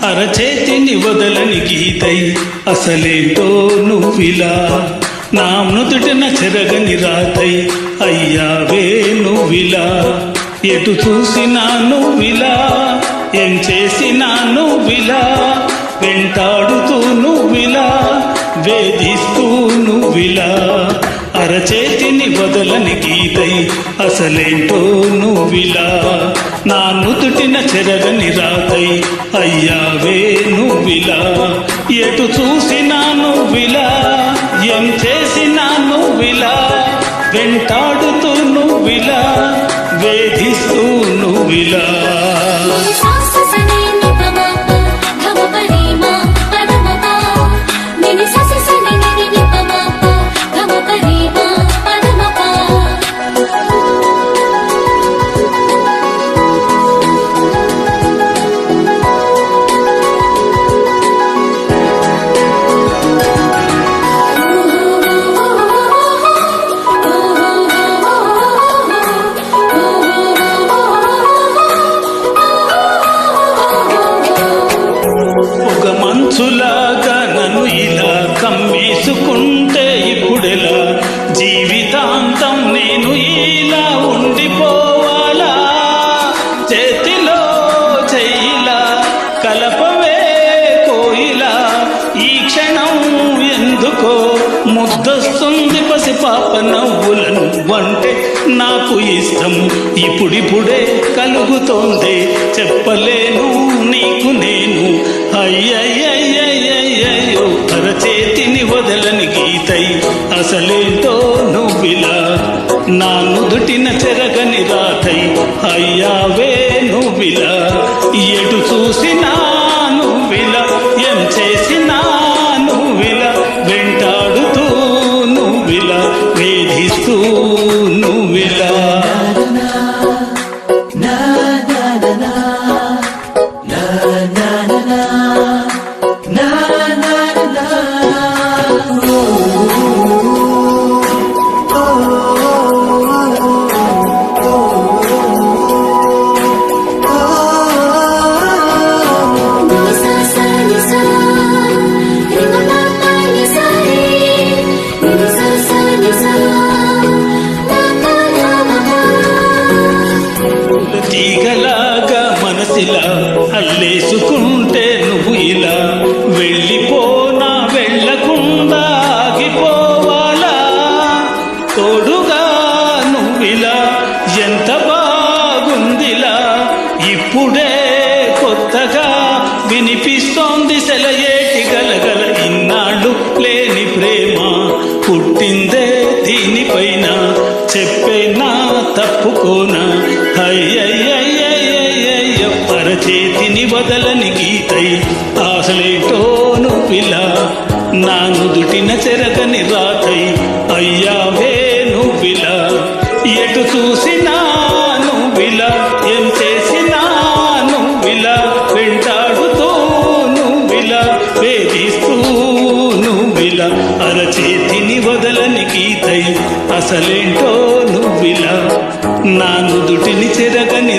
అరచేతిని వదలని గీతై అసలేంటో నువ్విలా నా నుదుటిన చెరగని రాతై అయ్యావే నువ్విలా ఎటు చూసినా నువ్విలా ఏం చేసినా నువ్విలా వెంటాడుతూ నువ్విలా వేధిస్తూ నువ్విలా అరచేతిని వదలని గీతై అసలేంటో నువ్విలా నా నుదుటిన చెరగని రాతై అయ్యావే నువ్విలా ఎటు చూసినా నువ్విలా ఏం చేసినా నువ్విలా వెంటాడుతూ నువ్విలా వేధిస్తూ నువ్విలా మంచులాగా నన్ను ఇలా కమ్మేసుకుంటే ఇప్పుడెలా జీవితాంతం నేను ఇలా ఉండిపోవాలా చేతిలో చెయ్యిలా కలపవే కోయిలా ఈ క్షణం ఎందుకో ముద్దొస్తుంది పసిపాప నవ్వులను వంటే నాకు ఇష్టం ఇప్పుడిప్పుడే కలుగుతోంది చెప్పలేను నీకు నేను అయ్యయ్యయ్యయ్యయ్యో అరచేతిని వదలని గీతై అసలేంటో నువ్విలా నా నుదుటిన చెరగని రాతై అయ్యావే నువ్విలా ఎటు చూసినా నువ్విలా ఏం చేసినా నువ్విలా వెంటాడుతూ నువ్విలా వేధిస్తూ నువ్విలా తీగలాగా మనసిలా అల్లేసుకుంటే నువ్వు ఇలా వెళ్ళిపోనా వెళ్ళకుండా ఆగిపోవాలా తోడుగా నువ్విలా ఎంత బాగుందిలా ఇప్పుడే కొత్తగా వినిపిస్తోంది సెలయేటి గలగల ఇన్నాళ్ళు లేని ప్రేమ పుట్టిందే దీనిపైన చెప్పేనా తప్పుకోనా అయ్యయ్యయ్యయ్యయ్యో అరచేతిని వదలని గీతై ఆసలేటో నువ్విలా నా నుదుటిన చెరగని రాతై అయ్యావే నువ్విలా ఎటు చూసినా నువ్విలా ఏం చేసినా నువ్విలా వెంటాడుతూ నువ్విలా వేధిస్తూ నువ్విలా అరచేతిని వదలని గీతై అసలేంటో నువ్విలా నా నుదుటిని చెరగని